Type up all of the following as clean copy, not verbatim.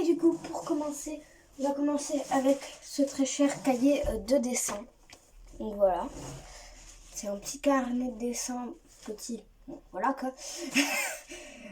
du coup, pour commencer, on va commencer avec ce très cher cahier de dessin. Donc voilà, c'est un petit carnet de dessin petit. Bon, voilà quoi.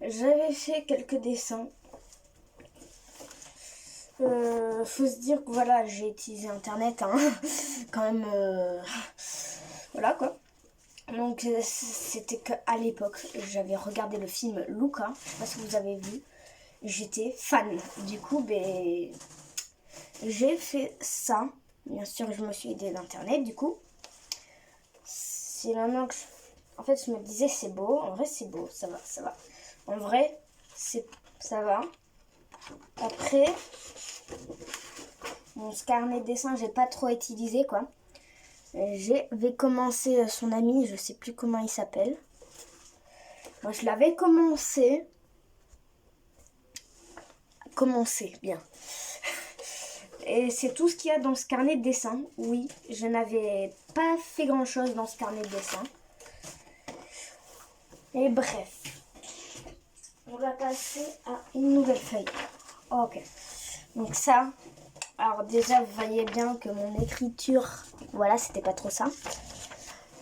J'avais fait quelques dessins. Faut se dire que voilà, j'ai utilisé internet, hein. Quand même, voilà quoi. Donc c'était qu'à l'époque, j'avais regardé le film Luca, je sais pas si vous avez vu, j'étais fan. Du coup, ben, j'ai fait ça. Bien sûr, je me suis aidée d'internet, du coup. C'est maintenant que en fait, je me disais c'est beau, en vrai c'est beau, ça va, ça va. En vrai, ça va. Après, mon carnet de dessin, j'ai pas trop utilisé quoi. J'avais commencé son ami, je sais plus comment il s'appelle. Moi, je l'avais commencé, bien. Et c'est tout ce qu'il y a dans ce carnet de dessin. Oui, je n'avais pas fait grand chose dans ce carnet de dessin. Et bref, on va passer à une nouvelle feuille. Ok, donc ça, alors déjà vous voyez bien que mon écriture, voilà, c'était pas trop ça.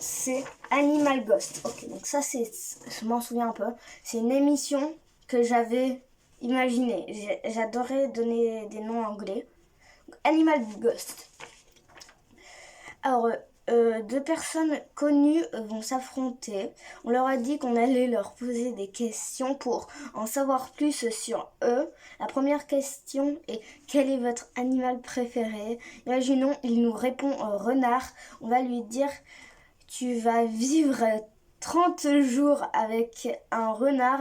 C'est Animal Ghost. Ok, donc ça c'est, je m'en souviens un peu, c'est une émission que j'avais imaginée. J'adorais donner des noms anglais. Animal Ghost. Alors, deux personnes connues vont s'affronter. On leur a dit qu'on allait leur poser des questions pour en savoir plus sur eux. La première question est: quel est votre animal préféré? Imaginons, il nous répond renard. On va lui dire: tu vas vivre 30 jours avec un renard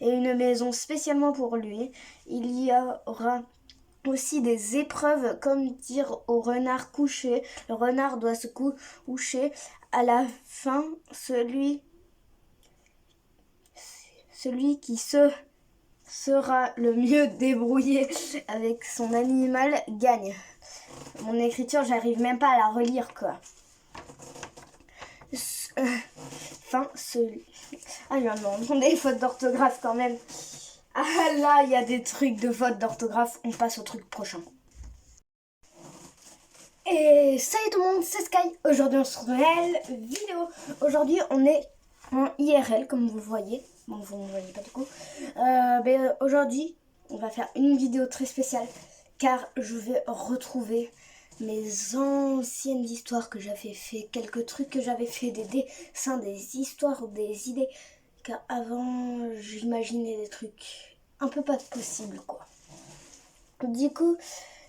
et une maison spécialement pour lui. Il y aura aussi des épreuves comme dire au renard couché. Le renard doit se coucher. À la fin, celui qui sera le mieux débrouillé avec son animal gagne. Mon écriture, j'arrive même pas à la relire quoi. Enfin, celui... Ah, il y a des fautes d'orthographe quand même. Ah là, il y a des trucs de fautes d'orthographe. On passe au truc prochain. Et salut tout le monde, c'est Sky. Aujourd'hui on se retrouve dans une nouvelle vidéo. Aujourd'hui on est en IRL comme vous voyez. Bon, vous ne voyez pas du coup. Aujourd'hui on va faire une vidéo très spéciale car je vais retrouver mes anciennes histoires que j'avais fait, quelques trucs que j'avais fait, des dessins, des histoires, des idées. Car avant j'imaginais des trucs un peu pas possibles quoi. Du coup,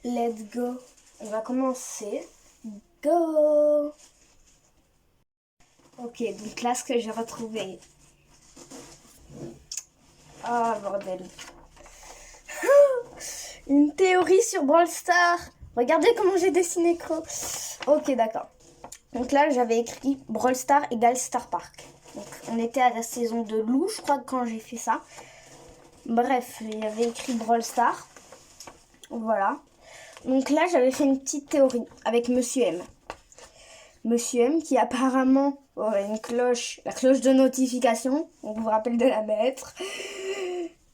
let's go. On va commencer. Go! Ok, donc là, ce que j'ai retrouvé. Ah, bordel. Une théorie sur Brawl Stars. Regardez comment j'ai dessiné Crow. Ok, d'accord. Donc là, j'avais écrit Brawl Stars égale Star Park. Donc, on était à la saison de Lou, je crois, quand j'ai fait ça. Bref, il y avait écrit Brawl Stars. Voilà. Donc là, j'avais fait une petite théorie avec Monsieur M. Monsieur M qui apparemment aurait une cloche, la cloche de notification. On vous rappelle de la mettre.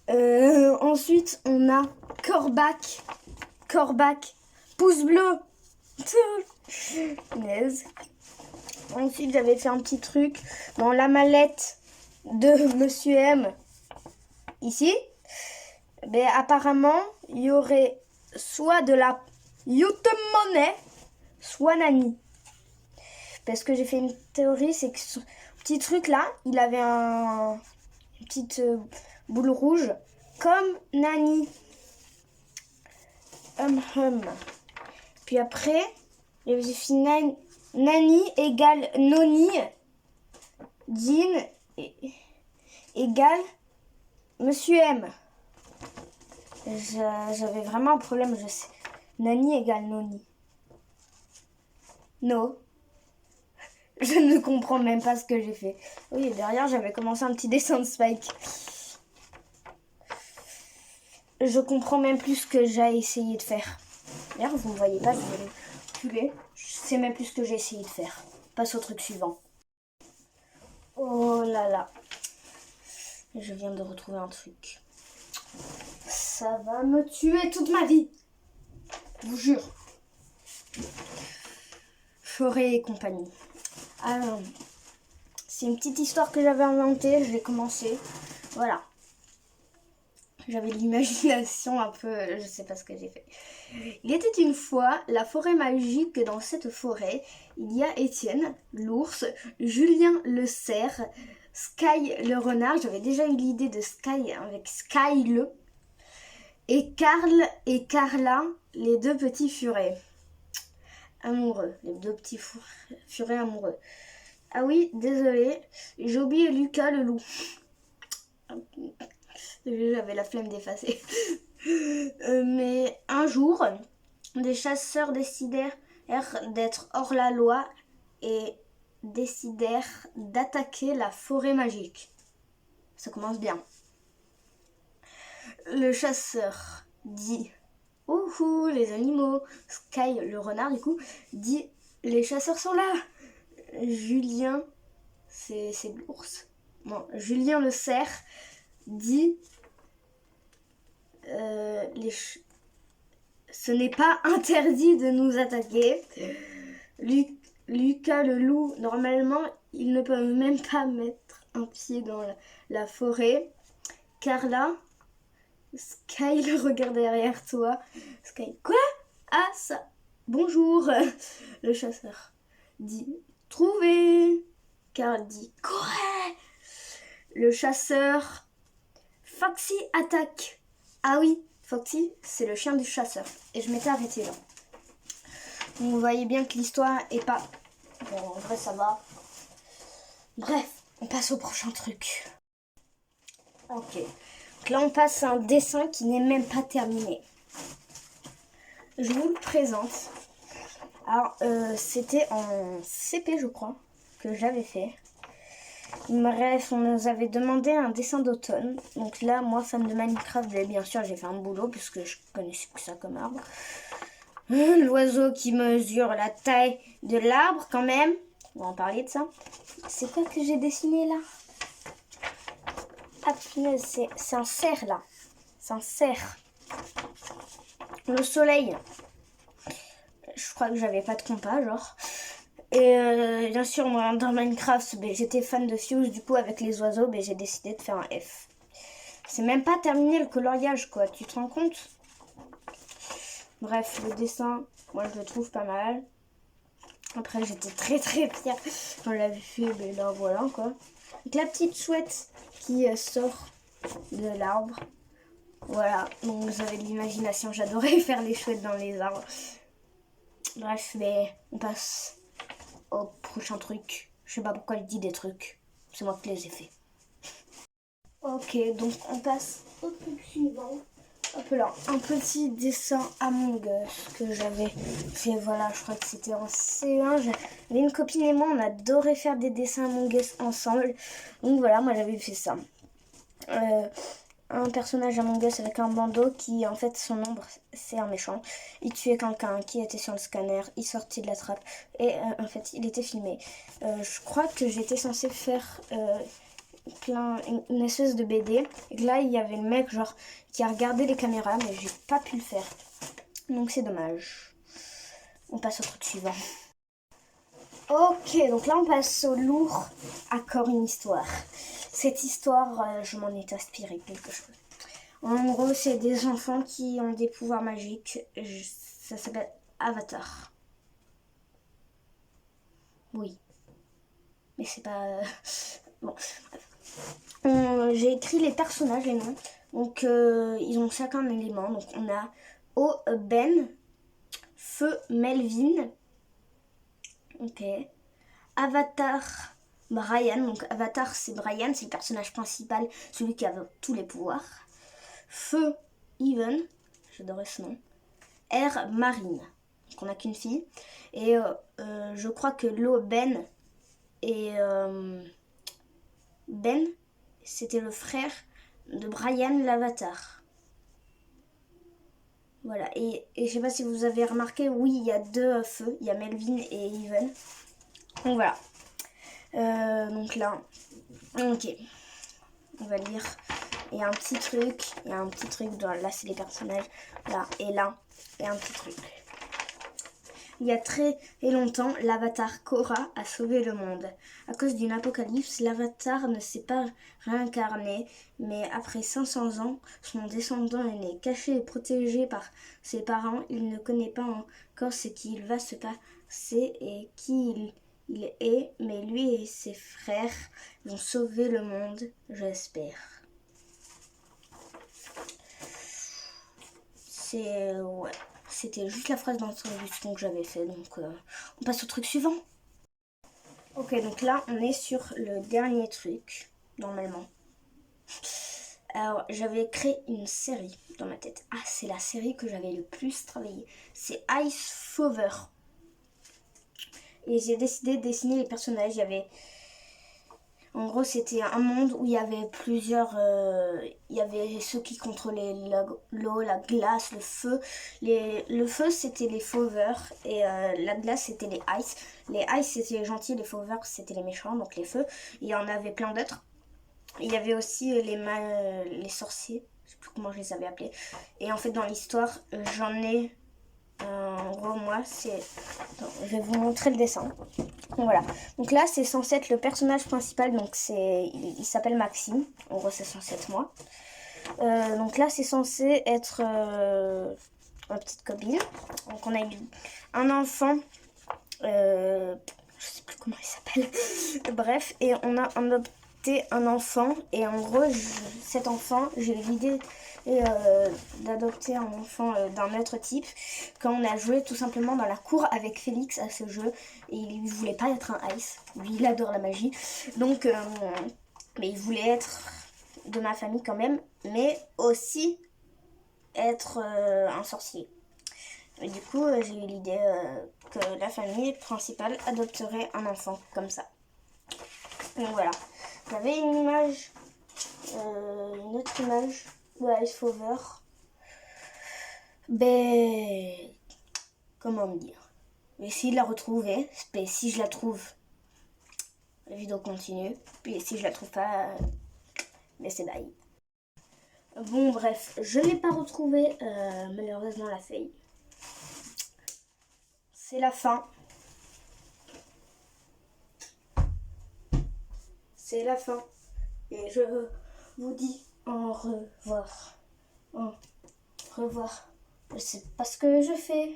Ensuite, on a Corbac, pouce bleu. Naise. Ensuite, j'avais fait un petit truc dans la mallette de Monsieur M. Ici. Mais apparemment, il y aurait soit de la YouTube monnaie, soit Nani. Parce que j'ai fait une théorie, c'est que ce petit truc là, il avait une petite boule rouge, comme Nani. Puis après, j'ai fait Nani égale Noni, Jean égale Monsieur M. J'avais vraiment un problème, je sais. Nani égale Noni. No. Je ne comprends même pas ce que j'ai fait. Oui, et derrière, j'avais commencé un petit dessin de Spike. Je comprends même plus ce que j'ai essayé de faire. D'ailleurs, vous ne voyez pas, je vais le reculer. Je sais même plus ce que j'ai essayé de faire. Passe au truc suivant. Oh là là. Je viens de retrouver un truc. Ça va me tuer toute ma vie. Je vous jure. Forêt et compagnie. Alors, c'est une petite histoire que j'avais inventée. Je l'ai commencé. Voilà. J'avais de l'imagination un peu, je sais pas ce que j'ai fait. Il était une fois la forêt magique. Dans cette forêt, il y a Étienne, l'ours, Julien le cerf, Sky le renard. J'avais déjà eu l'idée de Sky avec Sky le. Et Karl et Carla, les deux petits furets. Amoureux, les deux petits furets amoureux. Ah oui, désolé, j'ai oublié Lucas le loup. J'avais la flemme d'effacer. Mais un jour, des chasseurs décidèrent d'être hors la loi et décidèrent d'attaquer la forêt magique. Ça commence bien. Le chasseur dit « Ouhou, les animaux !» Sky, le renard, du coup, dit « Les chasseurs sont là !» Julien, c'est l'ours. Bon, Julien le cerf dit ce n'est pas interdit de nous attaquer. Lucas le loup, normalement, ils ne peuvent même pas mettre un pied dans la forêt. Carla, Sky le regarde derrière toi. Sky, quoi? Ah, ça. Bonjour. Le chasseur dit trouvé. Carl dit quoi? Le chasseur. Foxy attaque. Ah oui, Foxy, c'est le chien du chasseur. Et je m'étais arrêtée là. Donc vous voyez bien que l'histoire est pas... Bon, en vrai, ça va. Bref, on passe au prochain truc. Ok. Donc là, on passe à un dessin qui n'est même pas terminé. Je vous le présente. Alors, c'était en CP, je crois, que j'avais fait. Bref, on nous avait demandé un dessin d'automne. Donc là, moi, fan de Minecraft, bien sûr, j'ai fait un boulot puisque je connaissais que ça comme arbre. L'oiseau qui mesure la taille de l'arbre, quand même. On va en parler de ça. C'est quoi que j'ai dessiné là? Ah punaise, c'est un cerf là. C'est un cerf. Le soleil. Je crois que j'avais pas de compas, genre. Et bien sûr, moi, dans Minecraft, j'étais fan de Fuse. Du coup, avec les oiseaux, j'ai décidé de faire un F. C'est même pas terminé le coloriage, quoi. Tu te rends compte? Bref, le dessin, moi, je le trouve pas mal. Après, j'étais très très fière quand je l'avais fait. Mais là, voilà, quoi. Donc, la petite chouette qui sort de l'arbre. Voilà, donc vous avez de l'imagination. J'adorais faire les chouettes dans les arbres. Bref, mais on passe au prochain truc. Je sais pas pourquoi je dis des trucs. C'est moi qui les ai faits. Ok, donc on passe au truc suivant. Hop là, un petit dessin Among Us que j'avais fait. Voilà, je crois que c'était en C1. J'avais une copine et moi, on adorait faire des dessins Among Us ensemble. Donc voilà, moi j'avais fait ça. Un personnage Among Us avec un bandeau qui, en fait, son ombre, c'est un méchant. Il tuait quelqu'un qui était sur le scanner, il sortit de la trappe et en fait, il était filmé. Je crois que j'étais censée faire une espèce de BD. Et là, il y avait le mec, genre, qui a regardé les caméras, mais j'ai pas pu le faire. Donc, c'est dommage. On passe au truc suivant. Ok, donc là, on passe au lourd. Encore une histoire. Cette histoire, je m'en ai inspiré quelque chose. En gros, c'est des enfants qui ont des pouvoirs magiques. Ça s'appelle Avatar. Oui. Mais c'est pas... Bon. J'ai écrit les personnages, les noms. Donc, ils ont chacun un élément. Donc, on a eau, Ben. Feu, Melvin. Ok. Avatar, Brian. Donc, Avatar, c'est Brian. C'est le personnage principal. Celui qui a tous les pouvoirs. Feu, Even. J'adorais ce nom. R, Marine. Donc, on n'a qu'une fille. Et je crois que l'eau, Ben. Et Ben, c'était le frère de Brian l'Avatar. Voilà, et je sais pas si vous avez remarqué, oui, il y a deux feux, il y a Melvin et Even. Donc voilà. Donc là, ok, on va lire et un petit truc, et un petit truc, là c'est les personnages, là, et un petit truc. Il y a très longtemps, l'avatar Korra a sauvé le monde. À cause d'une apocalypse, l'avatar ne s'est pas réincarné, mais après 500 ans, son descendant est né. Caché et protégé par ses parents, il ne connaît pas encore ce qu'il va se passer et qui il est, mais lui et ses frères vont sauver le monde, j'espère. Ouais. C'était juste la phrase d'introduction que j'avais fait, donc on passe au truc suivant. Ok, donc là on est sur le dernier truc, normalement. Alors j'avais créé une série dans ma tête. Ah, c'est la série que j'avais le plus travaillé. C'est Ice Fover. Et j'ai décidé de dessiner les personnages. Il y avait... En gros, c'était un monde où il y avait plusieurs... il y avait ceux qui contrôlaient l'eau, la glace, le feu. Le feu, c'était les Fauveurs. Et la glace, c'était les Ice. Les Ice, c'était les gentils. Les Fauveurs, c'était les méchants, donc les feux. Il y en avait plein d'autres. Il y avait aussi les sorciers. Je sais plus comment je les avais appelés. Et en fait, dans l'histoire, j'en ai... en gros, moi, c'est... Attends, je vais vous montrer le dessin. Donc voilà. Donc là, c'est censé être le personnage principal. Donc il s'appelle Maxime. En gros, c'est censé être moi. Donc là, c'est censé être ma petite copine. Donc on a eu un enfant. Je sais plus comment il s'appelle. Bref, et on a adopté un enfant. Et en gros, cet enfant, j'ai l'idée d'adopter un enfant d'un autre type quand on a joué tout simplement dans la cour avec Félix à ce jeu, et il voulait pas être un Ice, lui il adore la magie, donc mais il voulait être de ma famille quand même, mais aussi être un sorcier. Et du coup j'ai eu l'idée que la famille principale adopterait un enfant comme ça. Donc voilà, j'avais une image, une autre image de Ice Fover. Ben, comment me dire, je vais essayer de la retrouver. Ben, si je la trouve, la vidéo continue. Puis si je la trouve pas, ben c'est bye. Bon bref, je l'ai pas retrouvée malheureusement la feuille. C'est la fin. C'est la fin. Et je vous dis au revoir. Au revoir. Je sais pas ce que je fais.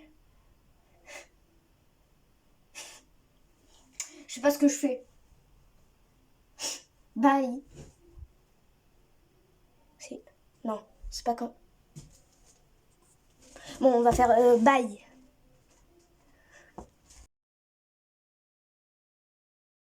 Je sais pas ce que je fais. Bye. Non, c'est pas quand. Bon, on va faire bye.